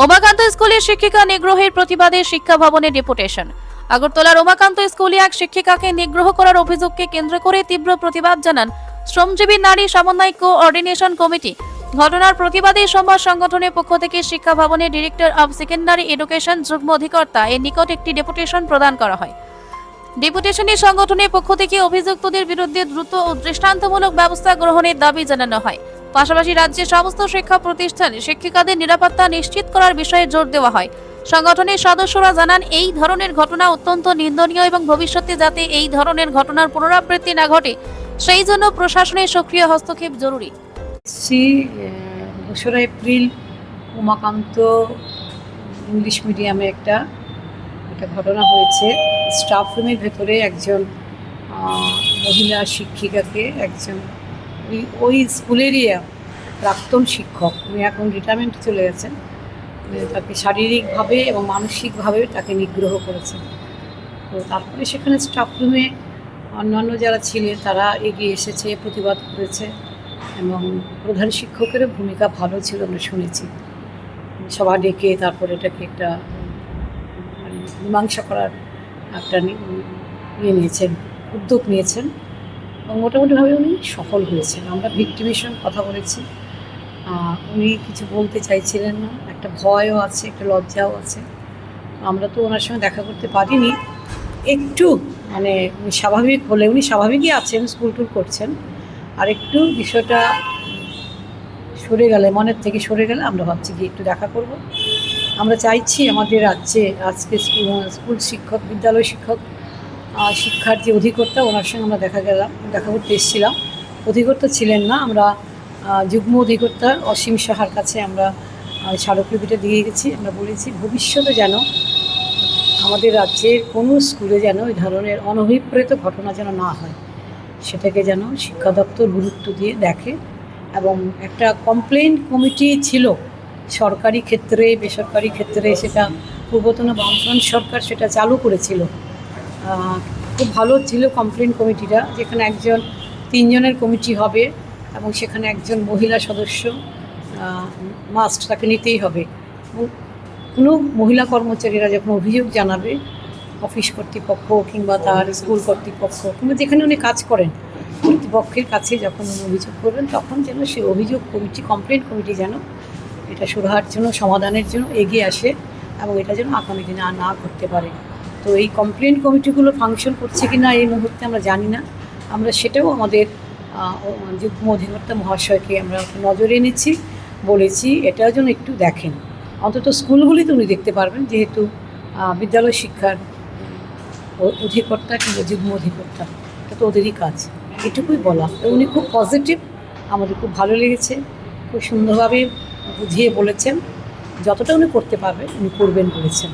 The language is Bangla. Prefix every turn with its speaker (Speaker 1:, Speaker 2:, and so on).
Speaker 1: উমাকান্ত স্কুলের শিক্ষিকা নিগ্রহের প্রতিবাদে শিক্ষা ভবনে ডেপুটেশন। আগরতলার উমাকান্ত স্কুলে এক শিক্ষিকাকে নিগ্রহ করার অভিযোগকে কেন্দ্র করে তীব্র প্রতিবাদ জানান শ্রমজীবী নারী সমন্বয় কোঅর্ডিনেশন কমিটি। ঘটনার প্রতিবাদে সোমবার সংগঠনের পক্ষ থেকে শিক্ষা ভবনের ডিরেক্টর অব সেকেন্ডারি এডুকেশন যুগ্ম অধিকর্তা এর নিকট একটি ডেপুটেশন প্রদান করা হয়। ডেপুটেশনে সংগঠনের পক্ষ থেকে অভিযুক্তদের বিরুদ্ধে দ্রুত ও দৃষ্টান্তমূলক ব্যবস্থা গ্রহণের দাবি জানানো হয়। পাশাপাশি রাজ্যের সমস্ত শিক্ষা প্রতিষ্ঠানে শিক্ষিকাদের নিরাপত্তা নিশ্চিত করার বিষয়ে জোর দেওয়া হয়। সংগঠনের সদস্যরা জানান, এই ধরনের ঘটনা অত্যন্ত নিন্দনীয় এবং ভবিষ্যতে যাতে এই ধরনের ঘটনার পুনরাবৃত্তি না ঘটে সেই জন্য প্রশাসনের সক্রিয় হস্তক্ষেপ জরুরি।
Speaker 2: 2রা এপ্রিল উমাকান্ত ইংলিশ মিডিয়ামে একটা ঘটনা হয়েছে। স্টাফ রুমের ভেতরে একজন মহিলা শিক্ষিকাকে একজন ওই স্কুলেরই প্রাক্তন শিক্ষক, উনি এখন রিটায়ারমেন্ট চলে গেছেন, তাকে শারীরিকভাবে এবং মানসিকভাবে তাকে নিগ্রহ করেছেন। তো তারপরে সেখানে স্টাফ রুমে অন্যান্য যারা ছিলেন তারা এগিয়ে এসেছে, প্রতিবাদ করেছে এবং প্রধান শিক্ষকেরও ভূমিকা ভালো ছিল, আমরা শুনেছি। সভা ডেকে তারপরে এটাকে একটা মীমাংসা করার একটা নিয়েছেন, উদ্যোগ নিয়েছেন এবং মোটামুটিভাবে উনি সফল হয়েছেন। আমরা ভিক্টিমের সঙ্গে কথা বলেছি, উনি কিছু বলতে চাইছিলেন না, একটা ভয়ও আছে, একটা লজ্জাও আছে। আমরা তো ওনার সঙ্গে দেখা করতে পারিনি। একটু উনি স্বাভাবিক হলে, উনি স্বাভাবিকই আছেন, স্কুল টুল করছেন, আর একটু বিষয়টা সরে গেলে, মনের থেকে সরে গেলে আমরা ভাবছি কি একটু দেখা করব। আমরা চাইছি আমাদের রাজ্যে আজকে স্কুল শিক্ষক, বিদ্যালয় শিক্ষক, শিক্ষার যে অধিকর্তা, ওনার সঙ্গে আমরা দেখা করতে এসেছিলাম। অধিকর্তা ছিলেন না, আমরা যুগ্ম অধিকর্তা অসীম সাহার কাছে আমরা স্মারকলিপিটা দিয়ে গেছি। আমরা বলেছি ভবিষ্যতে যেন আমাদের রাজ্যের কোনো স্কুলে যেন এই ধরনের অনভিপ্রেত ঘটনা যেন না হয়, সেটাকে যেন শিক্ষা দপ্তর গুরুত্ব দিয়ে দেখে। এবং একটা কমপ্লেন কমিটি ছিল সরকারি ক্ষেত্রে, বেসরকারি ক্ষেত্রে, সেটা পূর্বতন বামফ্রন্ট সরকার সেটা চালু করেছিল। খুব ভালো ছিল কমপ্লেন কমিটিটা, যেখানে 3 জনের কমিটি হবে এবং সেখানে একজন মহিলা সদস্য মাস্ট, তাকে নিতেই হবে। এবং কোনো মহিলা কর্মচারীরা যখন অভিযোগ জানাবে অফিস কর্তৃপক্ষ কিংবা তার স্কুল কর্তৃপক্ষ কিংবা যেখানে উনি কাজ করেন কর্তৃপক্ষের কাছে যখন উনি অভিযোগ করবেন, তখন যেন সেই অভিযোগ কমিটি, কমপ্লেন কমিটি যেন এটা সুরাহার জন্য, সমাধানের জন্য এগিয়ে আসে এবং এটা যেন আগামী দিনে না ঘটতে পারে। তো এই কমপ্লেন কমিটিগুলো ফাংশন করছে কি না এই মুহূর্তে আমরা জানি না। আমরা সেটাও আমাদের যুগ্ম অধিকর্তা মহাশয়কে আমরা নজরে এনেছি, বলেছি এটাও যেন একটু দেখেন। অন্তত স্কুলগুলিতে উনি দেখতে পারবেন, যেহেতু বিদ্যালয় শিক্ষার অধিকর্তা কিংবা যুগ্ম অধিকর্তা, এটা তো ওদেরই কাজ। এটুকুই বলা। উনি খুব পজিটিভ, আমাদের খুব ভালো লেগেছে, খুব সুন্দরভাবে বুঝিয়ে বলেছেন, যতটা উনি করতে পারবেন উনি করবেন বলেছেন।